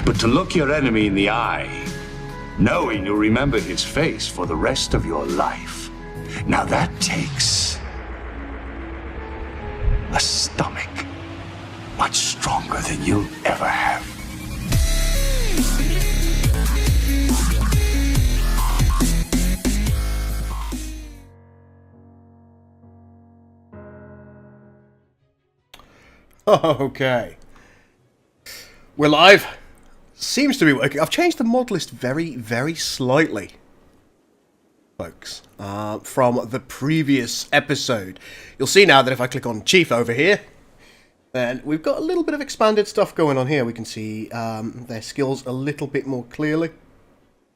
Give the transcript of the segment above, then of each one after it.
But to look your enemy in the eye, knowing you'll remember his face for the rest of your life, now that takes a stomach much stronger than you'll ever have. Okay. We're live. Seems to be working. I've changed the mod list very, very slightly, folks, from the previous episode. You'll see now that if I click on Chief over here, then we've got a little bit of expanded stuff going on here. We can see their skills a little bit more clearly.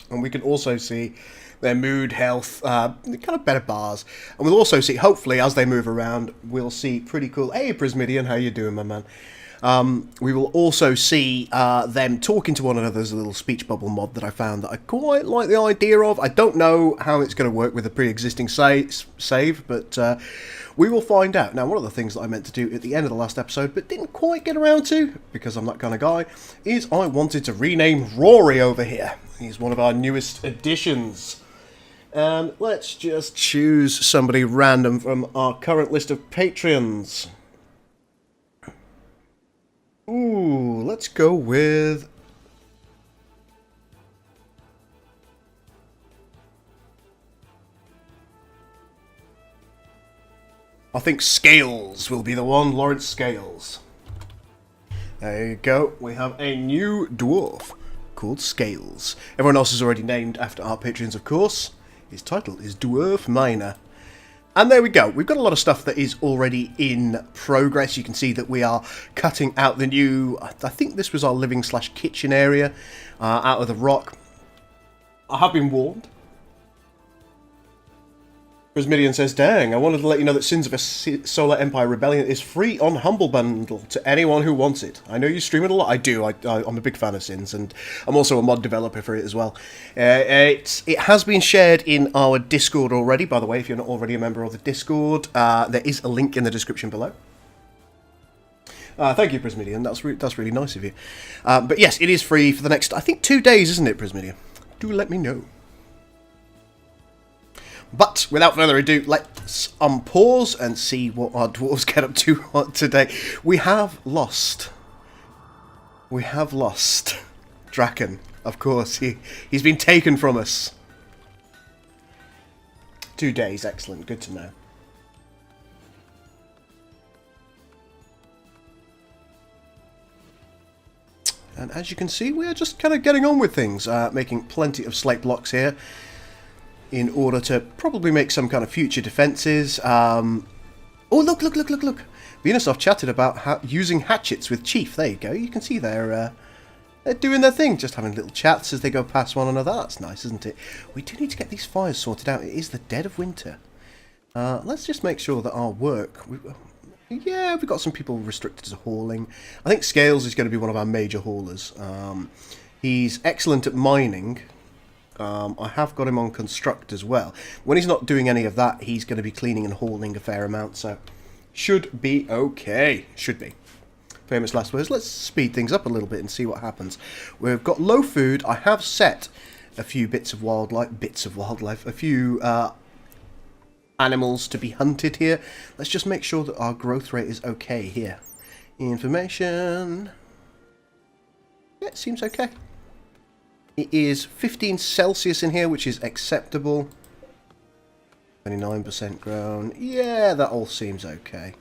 And we can also see their mood, health, kind of better bars. And we'll also see, hopefully, as they move around, we'll see pretty cool... Hey, Prismidian, how you doing, my man? We will also see them talking to one another. There's a little speech bubble mod that I found that I quite like the idea of. I don't know how it's going to work with a pre-existing save, but we will find out. Now, one of the things that I meant to do at the end of the last episode, but didn't quite get around to, because I'm that kind of guy, is I wanted to rename Rory over here. He's one of our newest additions. And let's just choose somebody random from our current list of Patreons. Ooh, let's go with... I think Scales will be the one, Lawrence Scales. There you go, we have a new dwarf called Scales. Everyone else is already named after our patrons, of course. His title is Dwarf Miner. And there we go. We've got a lot of stuff that is already in progress. You can see that we are cutting out the new... I think this was our living/kitchen area out of the rock. I have been warned. Prismidian says, dang, I wanted to let you know that Sins of a Solar Empire Rebellion is free on Humble Bundle to anyone who wants it. I know you stream it a lot. I do. I'm a big fan of Sins, and I'm also a mod developer for it as well. It has been shared in our Discord already, by the way, if you're not already a member of the Discord. There is a link in the description below. Thank you, Prismidian. That's really nice of you. But yes, it is free for the next, I think, 2 days, isn't it, Prismidian? Do let me know. But, without further ado, let's unpause and see what our dwarves get up to today. We have lost Draken, of course. He's been taken from us. 2 days, excellent, good to know. And as you can see, we are just kind of getting on with things, making plenty of slate blocks here, in order to probably make some kind of future defences. Oh, look! Venusoft chatted about using hatchets with Chief. There you go. You can see they're doing their thing, just having little chats as they go past one another. That's nice, isn't it? We do need to get these fires sorted out. It is the dead of winter. Let's just make sure that our work... Yeah, we've got some people restricted to hauling. I think Scales is going to be one of our major haulers. He's excellent at mining. I have got him on construct as well. When he's not doing any of that, he's going to be cleaning and hauling a fair amount, so should be okay. Should be. Famous last words. Let's speed things up a little bit and see what happens. We've got low food. I have set a few bits of wildlife, a few animals to be hunted here. Let's just make sure that our growth rate is okay here. Information. Yeah, it seems okay. It is 15 Celsius in here, which is acceptable. 29% grown. Yeah, that all seems okay.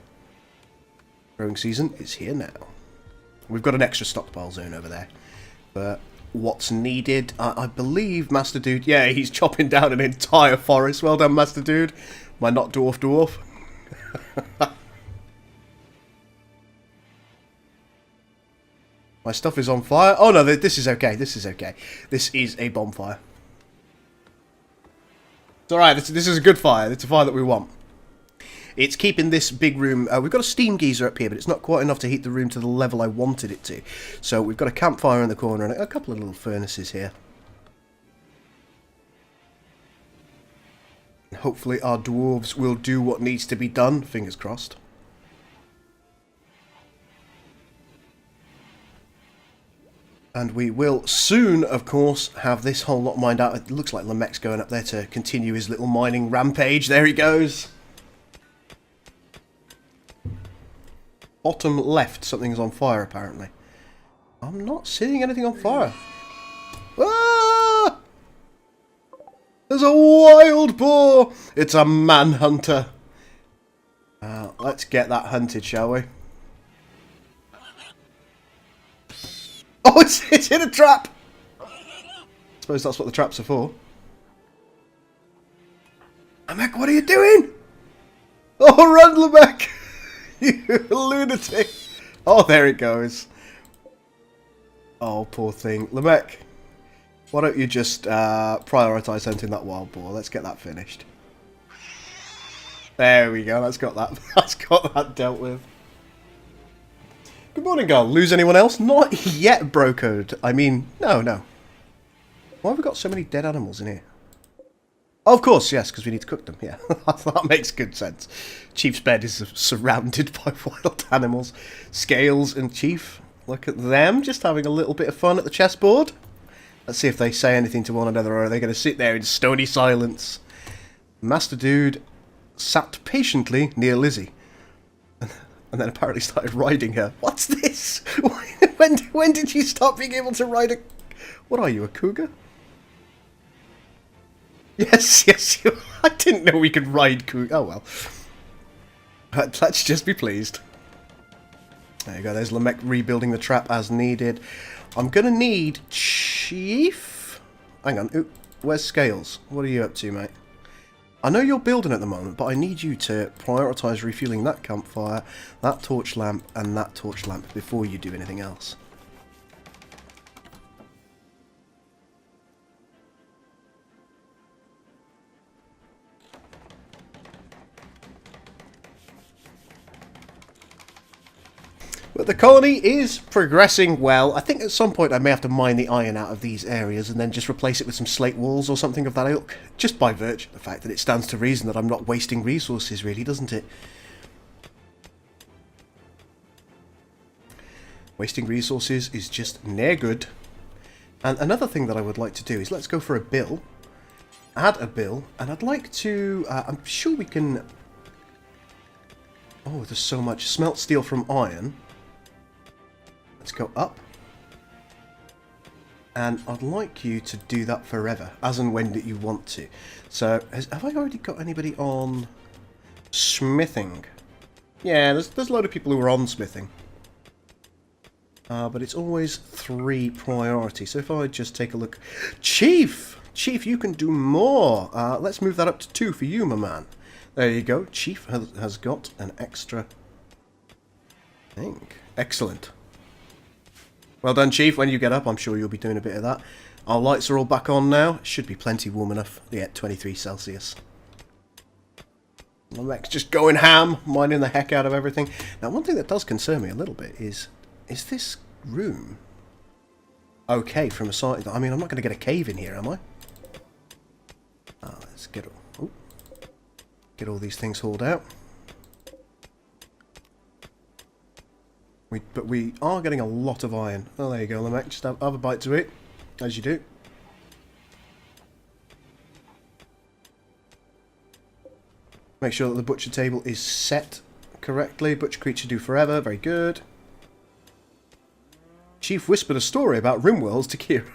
Growing season is here now. We've got an extra stockpile zone over there. But what's needed, I believe Master Dude... Yeah, he's chopping down an entire forest. Well done, Master Dude. My not dwarf. My stuff is on fire. Oh no, this is okay. This is okay. This is a bonfire. It's alright. This is a good fire. It's a fire that we want. It's keeping this big room... we've got a steam geyser up here, but it's not quite enough to heat the room to the level I wanted it to. So we've got a campfire in the corner and a couple of little furnaces here. Hopefully our dwarves will do what needs to be done. Fingers crossed. And we will soon, of course, have this whole lot mined out. It looks like Lamech's going up there to continue his little mining rampage. There he goes. Bottom left, something's on fire, apparently. I'm not seeing anything on fire. Ah! There's a wild boar! It's a manhunter. Let's get that hunted, shall we? Oh, it's in a trap! I suppose that's what the traps are for. Lamech, what are you doing? Oh, run, Lamech! You lunatic! Oh, there it goes. Oh, poor thing. Lamech, why don't you just prioritise hunting that wild boar? Let's get that finished. There we go, that's got that dealt with. Good morning, Gul. Lose anyone else? Not yet, bro code. I mean, no. Why have we got so many dead animals in here? Oh, of course, yes, because we need to cook them. Yeah, that makes good sense. Chief's bed is surrounded by wild animals. Scales and Chief, look at them, just having a little bit of fun at the chessboard. Let's see if they say anything to one another, or are they going to sit there in stony silence? Master Dude sat patiently near Lizzie. And then apparently started riding her. What's this? When did you stop being able to ride a... What are you, a cougar? Yes, I didn't know we could ride cougar. Oh well. Let's just be pleased. There you go, there's Lamech rebuilding the trap as needed. I'm going to need Chief... Hang on, ooh, where's Scales? What are you up to, mate? I know you're building at the moment, but I need you to prioritise refueling that campfire, that torch lamp, and that torch lamp before you do anything else. But the colony is progressing well. I think at some point I may have to mine the iron out of these areas and then just replace it with some slate walls or something of that ilk. Just by virtue of the fact that it stands to reason that I'm not wasting resources, really, doesn't it? Wasting resources is just near good. And another thing that I would like to do is let's go for a bill. Add a bill. And I'd like to... I'm sure we can... Oh, there's so much. Smelt steel from iron. Let's go up. And I'd like you to do that forever, as and when that you want to. So, have I already got anybody on smithing? Yeah, there's a load of people who are on smithing. But it's always 3 priority. So if I just take a look... Chief! Chief, you can do more! Let's move that up to 2 for you, my man. There you go. Chief has got an extra thing. Excellent. Well done, Chief. When you get up, I'm sure you'll be doing a bit of that. Our lights are all back on now. Should be plenty warm enough. Yeah, 23 Celsius. Lamech's just going ham, mining the heck out of everything. Now, one thing that does concern me a little bit is this room okay from a side? I mean, I'm not going to get a cave in here, am I? Let's get all these things hauled out. But we are getting a lot of iron. Oh, there you go, Lamech. Just have a bite to eat, as you do. Make sure that the butcher table is set correctly. Butcher creature do forever. Very good. Chief whispered a story about Rimworlds to Kira.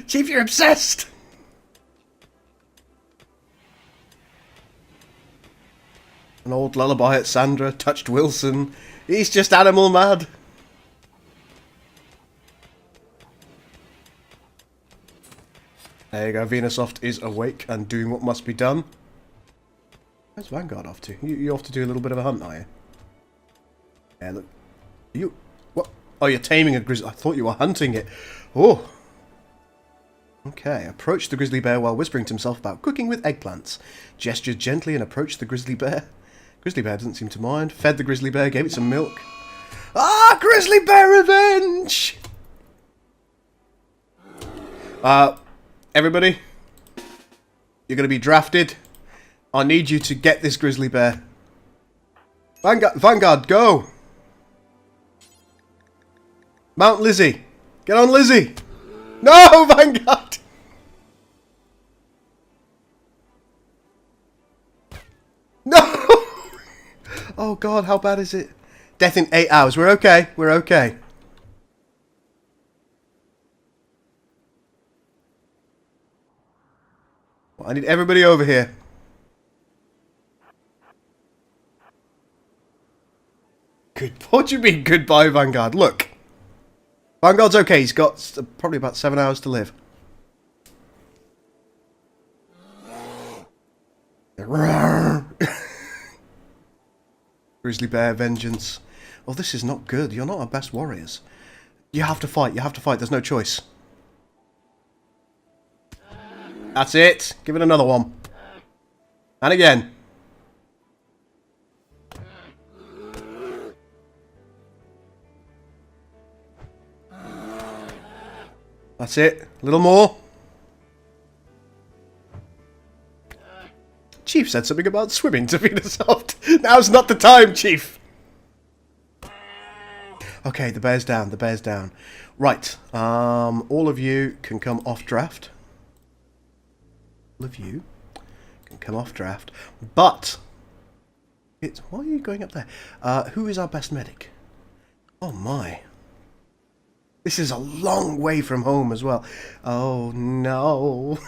Chief, you're obsessed! An old lullaby at Sandra, touched Wilson. He's just animal mad. There you go, Venusoft is awake and doing what must be done. Where's Vanguard off to? You off to do a little bit of a hunt, are you? Yeah, look. What? Oh, you're taming a grizzly. I thought you were hunting it. Oh. Okay, approach the grizzly bear while whispering to himself about cooking with eggplants. Gestured gently and approached the grizzly bear. Grizzly bear doesn't seem to mind. Fed the grizzly bear, gave it some milk. Ah, grizzly bear revenge! Everybody, you're going to be drafted. I need you to get this grizzly bear. Vanguard, go! Mount Lizzie. Get on, Lizzie! No, Vanguard! No! Oh god, how bad is it? Death in 8 hours. We're okay. We're okay. Well, I need everybody over here. Good. What do you mean, goodbye, Vanguard? Look. Vanguard's okay. He's got probably about 7 hours to live. Grizzly Bear, Vengeance. Oh, this is not good. You're not our best warriors. You have to fight. You have to fight. There's no choice. That's it. Give it another one. And again. That's it. A little more. Chief said something about swimming to feed us soft. Now's not the time, Chief. Okay, the bear's down. The bear's down. Right. All of you can come off draft. All of you can come off draft. But why are you going up there? Who is our best medic? Oh my. This is a long way from home as well. Oh no.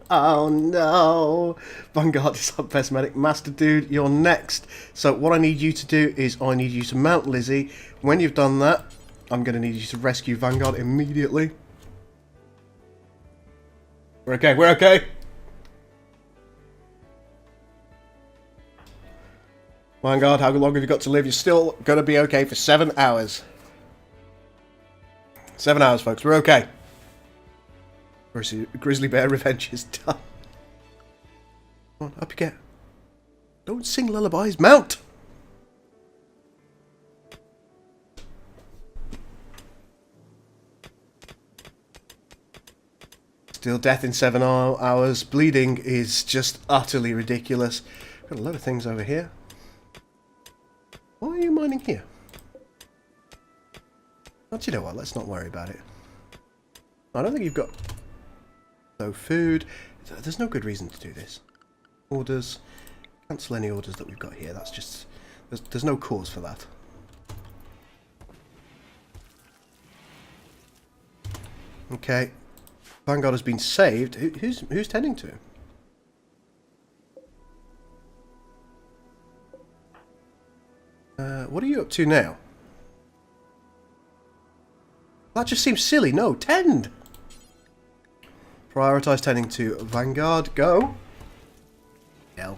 Oh no. Vanguard is our best medic. Master Dude, you're next. So what I need you to do is I need you to mount Lizzie. When you've done that, I'm going to need you to rescue Vanguard immediately. We're okay. We're okay. Vanguard, how long have you got to live? You're still going to be okay for 7 hours. 7 hours, folks. We're okay. Grizzly Bear Revenge is done. Come on, up you get. Don't sing lullabies. Mount! Still death in 7 hours. Bleeding is just utterly ridiculous. Got a lot of things over here. Why are you mining here? Well, do you know what? Let's not worry about it. I don't think you've got... So, food. There's no good reason to do this. Orders. Cancel any orders that we've got here. That's just... There's no cause for that. Okay. Vanguard has been saved. Who's tending to him? What are you up to now? That just seems silly. No, tend! Prioritise tending to Vanguard. Go! Hell.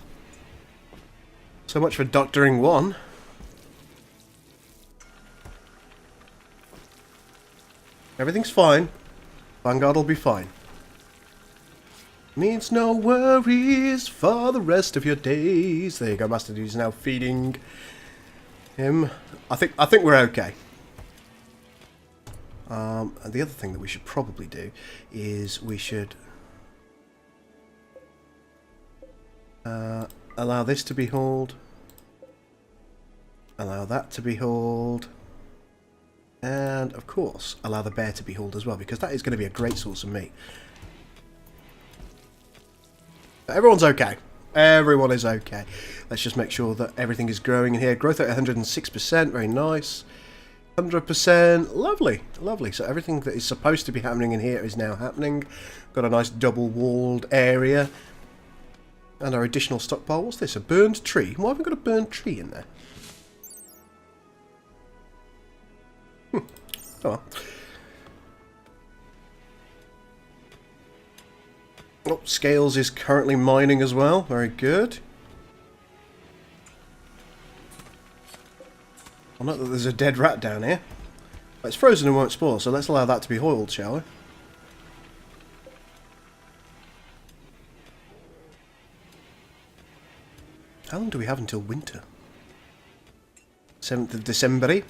So much for doctoring one. Everything's fine. Vanguard will be fine. Means no worries for the rest of your days. There you go, Master Dude's now feeding him. I think we're okay. And the other thing that we should probably do is we should allow this to be hauled, allow that to be hauled, and of course allow the bear to be hauled as well, because that is going to be a great source of meat. But everyone's okay. Everyone is okay. Let's just make sure that everything is growing in here. Growth at 106%, very nice. 100%, lovely, lovely. So everything that is supposed to be happening in here is now happening. Got a nice double-walled area. And our additional stockpile. What's this? A burned tree? Why have we got a burned tree in there? Oh well. Oh, Scales is currently mining as well. Very good. I'll note that there's a dead rat down here. But it's frozen and won't spoil, so let's allow that to be hoiled, shall we? How long do we have until winter? 7th of December.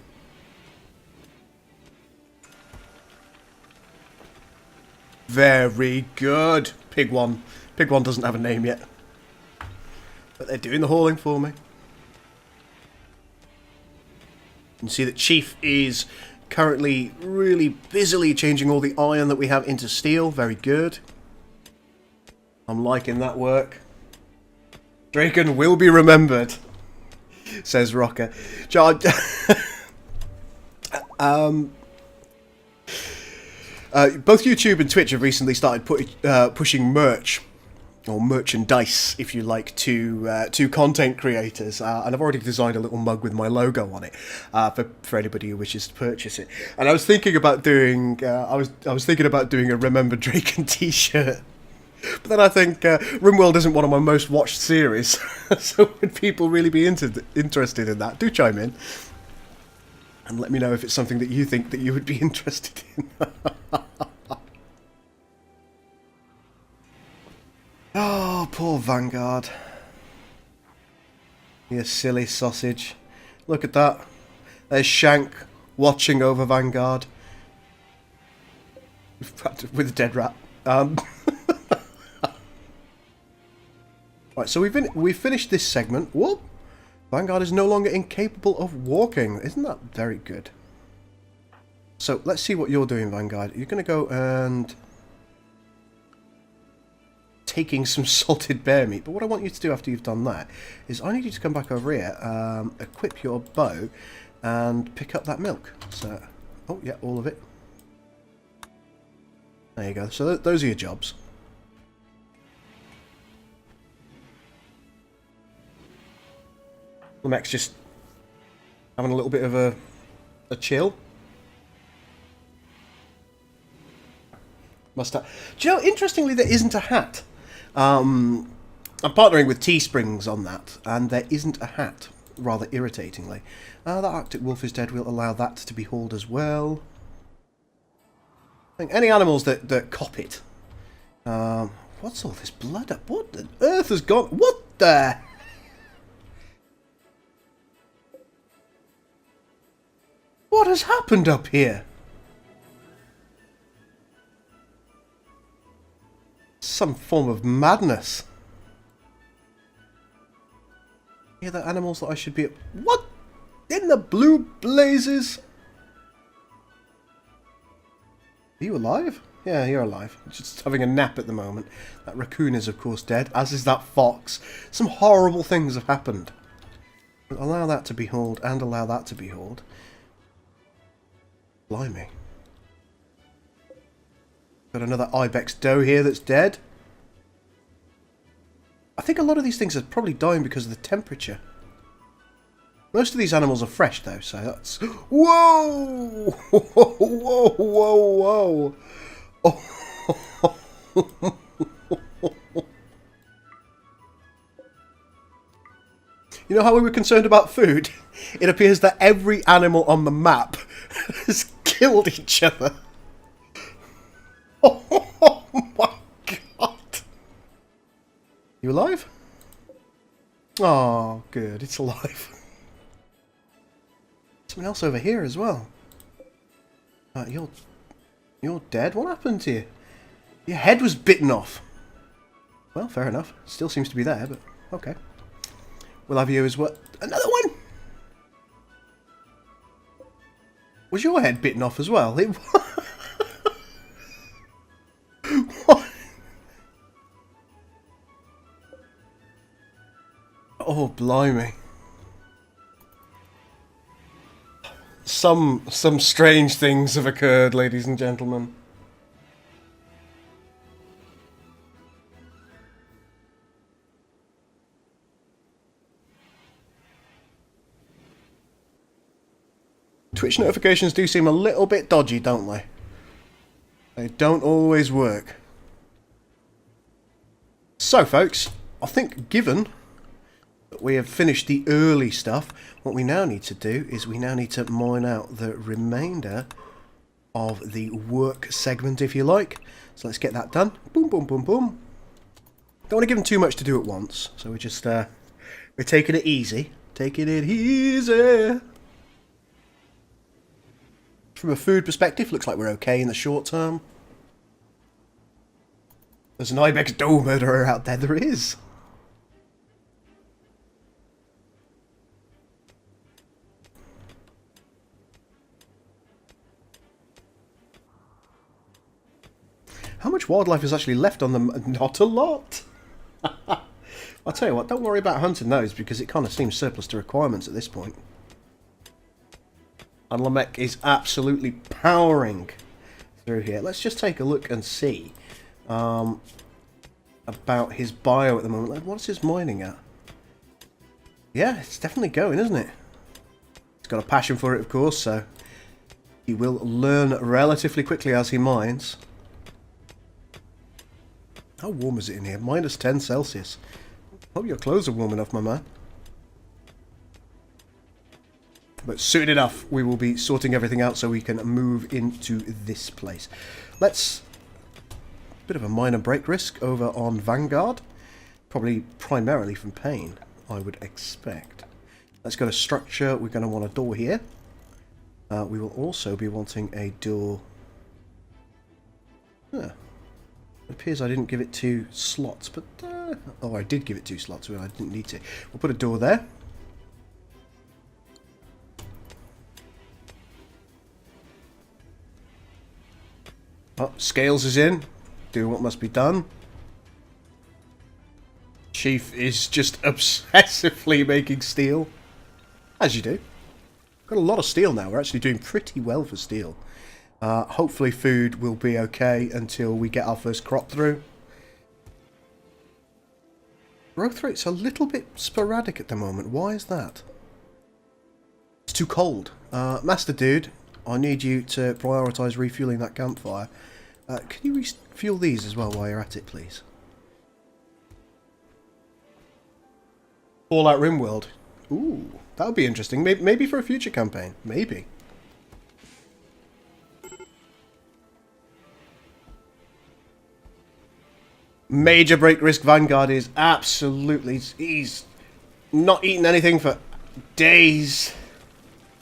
Very good. Pig one. Pig one doesn't have a name yet. But they're doing the hauling for me. You can see that Chief is currently really busily changing all the iron that we have into steel. Very good. I'm liking that work. Draken will be remembered, says Rocker. Both YouTube and Twitch have recently started pushing merch, or merchandise, if you like, to content creators, and I've already designed a little mug with my logo on it for anybody who wishes to purchase it. And I was thinking about doing I was thinking about doing a Remember Draken T-shirt. But then I think Rimworld isn't one of my most watched series, so would people really be interested in that? Do chime in and let me know if it's something that you think that you would be interested in. Oh, poor Vanguard. You silly sausage. Look at that. There's Shank watching over Vanguard with a dead rat. Right, so we've finished this segment. Whoop! Vanguard is no longer incapable of walking. Isn't that very good? So let's see what you're doing, Vanguard. You're going to go and taking some salted bear meat. But what I want you to do after you've done that is I need you to come back over here, equip your bow, and pick up that milk. So, oh yeah, all of it. There you go. So those are your jobs. Max just having a little bit of a chill. Mustache. Do you know, interestingly, there isn't a hat. I'm partnering with Teesprings on that, and there isn't a hat, rather irritatingly. That Arctic wolf is dead. We'll allow that to be hauled as well. I think any animals that cop it. What's all this blood up? What the earth has gone? What the... What has happened up here? Some form of madness. Yeah, the animals that I should be... What? In the blue blazes? Are you alive? Yeah, you're alive. Just having a nap at the moment. That raccoon is, of course, dead, as is that fox. Some horrible things have happened. Allow that to be hauled, and allow that to be hauled. Blimey. Got another ibex doe here that's dead. I think a lot of these things are probably dying because of the temperature. Most of these animals are fresh though, so that's... Whoa! Whoa, whoa, whoa! Oh. You know how we were concerned about food? It appears that every animal on the map has killed each other. Oh my god. You alive? Oh, good. It's alive. Someone else over here as well. You're dead? What happened to you? Your head was bitten off. Well, fair enough. Still seems to be there, but okay. We'll have you as well. Another one! Was your head bitten off as well? It... What? Oh, blimey. Some strange things have occurred, ladies and gentlemen. Twitch notifications do seem a little bit dodgy, don't they? They don't always work. So, folks, I think given that we have finished the early stuff, what we now need to do is we now need to mine out the remainder of the work segment, if you like. So let's get that done. Boom, boom, boom, boom. Don't want to give them too much to do at once, so we're just we're taking it easy. Taking it easy. From a food perspective, looks like we're okay in the short term. There's an ibex doe murderer out there. There is. How much wildlife is actually left on them? Not a lot. I'll tell you what, don't worry about hunting those, because it kind of seems surplus to requirements at this point. And Lamech is absolutely powering through here. Let's just take a look and see about his bio at the moment. What's his mining at? Yeah, it's definitely going, isn't it? He's got a passion for it, of course, so he will learn relatively quickly as he mines. How warm is it in here? Minus 10 Celsius. Hope your clothes are warm enough, my man. But soon enough, we will be sorting everything out so we can move into this place. Let's... Bit of a minor break risk over on Vanguard. Probably primarily from pain, I would expect. Let's go to structure. We're going to want a door here. We will also be wanting a door... Huh. It appears I didn't give it 2 slots, but... oh, I did give it 2 slots when I didn't need to. We'll put a door there. Oh, Scales is in. Doing what must be done. Chief is just obsessively making steel. As you do. Got a lot of steel now. We're actually doing pretty well for steel. Hopefully food will be okay until we get our first crop through. Growth rate's a little bit sporadic at the moment. Why is that? It's too cold. Master Dude, I need you to prioritise refuelling that campfire. Can you refuel these as well while you're at it, please? Fallout Rimworld. Ooh, that would be interesting. Maybe for a future campaign. Maybe. Major break risk. Vanguard is absolutely... He's not eaten anything for days.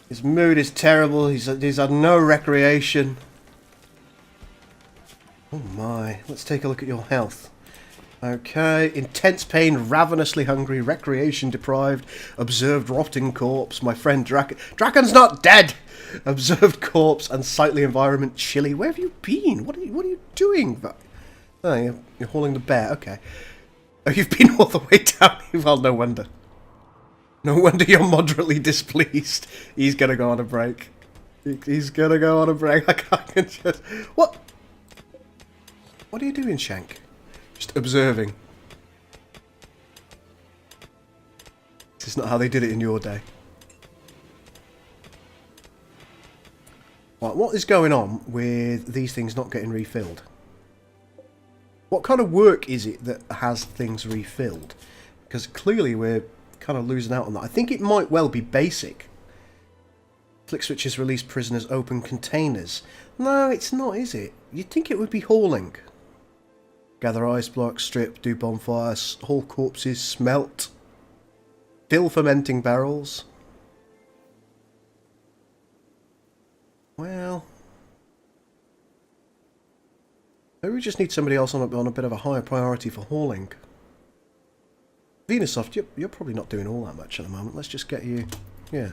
His mood is terrible. He's had no recreation. Oh my. Let's take a look at your health. Okay. Intense pain, ravenously hungry, recreation deprived, observed rotting corpse, my friend Draken. Draken's not dead! Observed corpse, unsightly environment, chilly. Where have you been? What are you doing? Oh, you're hauling the bear. Okay. Oh, you've been all the way down. Well, no wonder. No wonder you're moderately displeased. He's gonna go on a break. He's gonna go on a break. I can't just... What? What are you doing, Shank? Just observing. This is not how they did it in your day. Right, what is going on with these things not getting refilled? What kind of work is it that has things refilled? Because clearly we're kind of losing out on that. I think it might well be basic. Flick switches release prisoners, open containers. No, it's not, is it? You'd think it would be hauling. Gather ice blocks, strip, do bonfires, haul corpses, smelt. Fill fermenting barrels. Well... maybe we just need somebody else on a bit of a higher priority for hauling. Venusoft, you're probably not doing all that much at the moment. Let's just get you... yeah.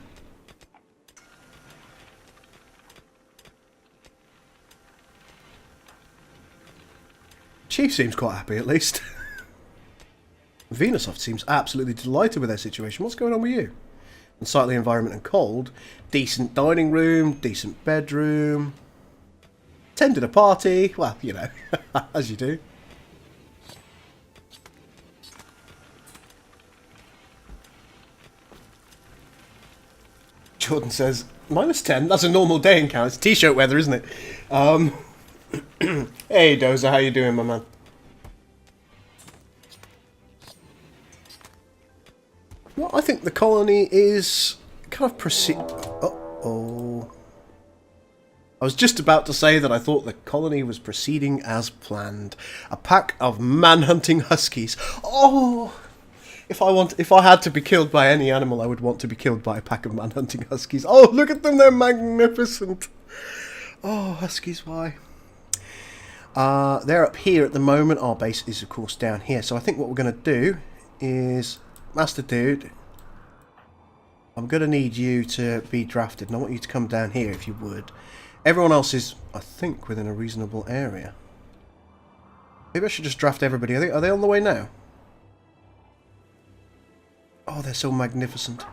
Chief seems quite happy, at least. Venusoft seems absolutely delighted with their situation. What's going on with you? Unsightly environment and cold. Decent dining room, decent bedroom... attended a party. Well, you know, as you do. Jordan says, -10, that's a normal day in Canada. It's t-shirt weather, isn't it? Hey, Dozer, how you doing, my man? Well, I think the colony is kind of proceed... Uh-oh. I was just about to say that I thought the colony was proceeding as planned. A pack of man-hunting huskies. Oh! If I had to be killed by any animal, I would want to be killed by a pack of man-hunting huskies. Oh, look at them, they're magnificent. Oh, huskies, why? They're up here at the moment. Our base is, of course, down here. So I think what we're going to do is... Master Dude, I'm going to need you to be drafted. And I want you to come down here, if you would. Everyone else is, I think, within a reasonable area. Maybe I should just draft everybody. Are they on the way now? Oh, they're so magnificent.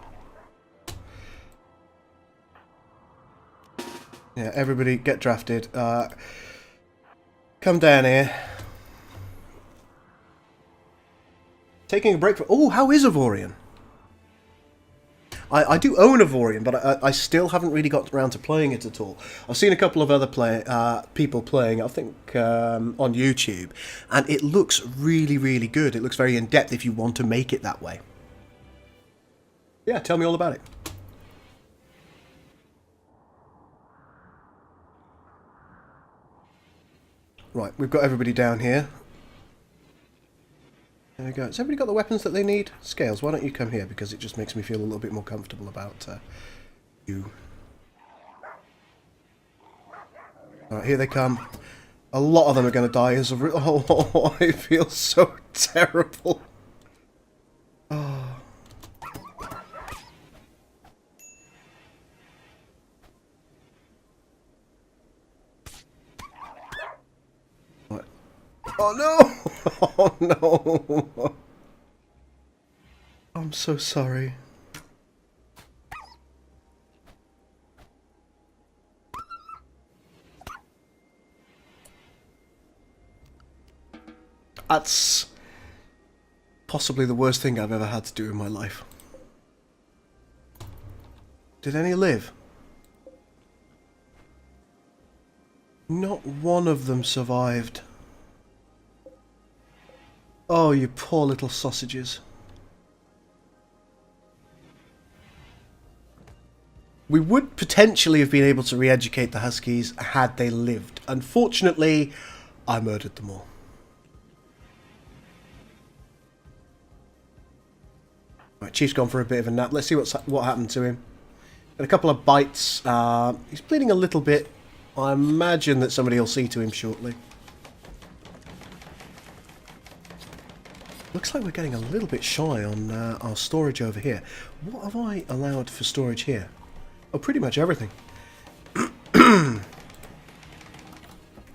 Yeah, everybody get drafted. Come down here. Taking a break for... Oh, how is Avorion? I do own Avorion, but I still haven't really got around to playing it at all. I've seen a couple of other people playing, I think, on YouTube, and it looks really, really good. It looks very in-depth if you want to make it that way. Yeah, tell me all about it. Right, we've got everybody down here. There we go. Has everybody got the weapons that they need? Scales, why don't you come here? Because it just makes me feel a little bit more comfortable about you. Alright, here they come. A lot of them are going to die as a... Oh, I feel so terrible. Oh. Right. Oh no! Oh no! I'm so sorry. That's possibly the worst thing I've ever had to do in my life. Did any live? Not one of them survived. Oh, you poor little sausages. We would potentially have been able to re-educate the Huskies had they lived. Unfortunately, I murdered them all. Right, Chief's gone for a bit of a nap. Let's see what happened to him. Got a couple of bites. He's bleeding a little bit. I imagine that somebody will see to him shortly. Looks like we're getting a little bit shy on our storage over here. What have I allowed for storage here? Oh, pretty much everything.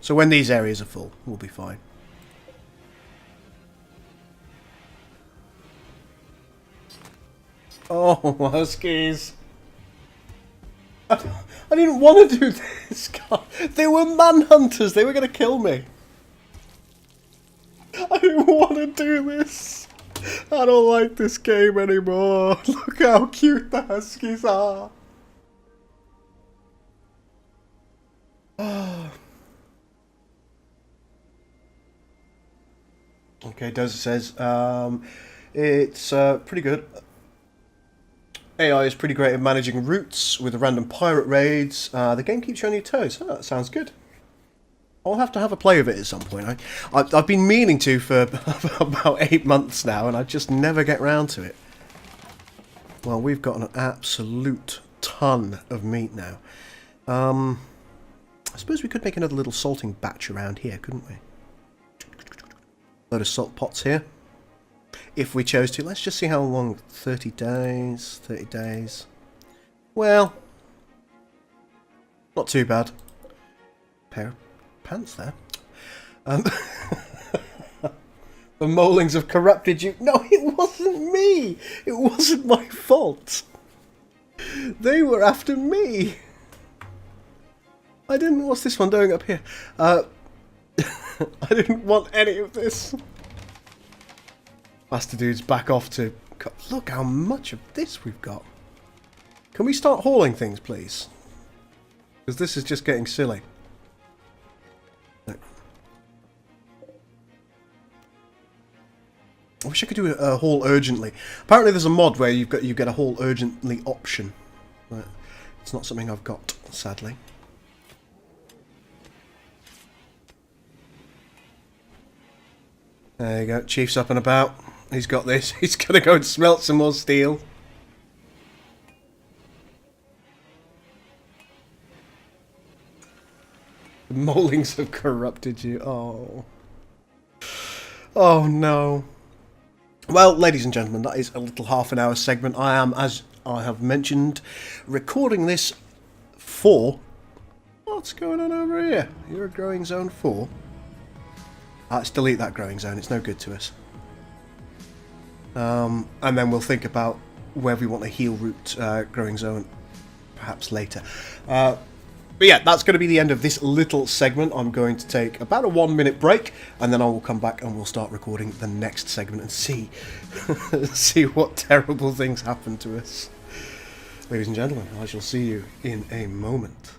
So when these areas are full, we'll be fine. Oh, Huskies. I didn't want to do this. God, they were manhunters. They were going to kill me. I didn't want to do this. I don't like this game anymore. Look how cute the Huskies are. Okay, Dozer says it's pretty good. AI is pretty great at managing routes with the random pirate raids. The game keeps you on your toes. Oh, that sounds good. I'll have to have a play of it at some point. I've been meaning to for about 8 months now, and I just never get round to it. Well, we've got an absolute ton of meat now. I suppose we could make another little salting batch around here, couldn't we? Load of salt pots here. If we chose to. Let's just see how long. 30 days. 30 days. Well, not too bad. Pair of pants there. The Molings have corrupted you. No, it wasn't me. It wasn't my fault. They were after me. I didn't... What's this one doing up here? I didn't want any of this. Master Dude's back off to... Look how much of this we've got. Can we start hauling things, please? Because this is just getting silly. Look. I wish I could do a haul urgently. Apparently there's a mod where you get a haul urgently option. But it's not something I've got, sadly. There you go, Chief's up and about. He's got this. He's going to go and smelt some more steel. The Molings have corrupted you. Oh. Oh no. Well, ladies and gentlemen, that is a little half-an-hour segment. I am, as I have mentioned, recording this for... What's going on over here? You're a growing zone 4. Let's delete that growing zone, it's no good to us. And then we'll think about where we want to heal root growing zone perhaps later. But yeah, that's going to be the end of this little segment. I'm going to take about a 1-minute break, and then I will come back and we'll start recording the next segment and see see what terrible things happen to us. Ladies and gentlemen, I shall see you in a moment.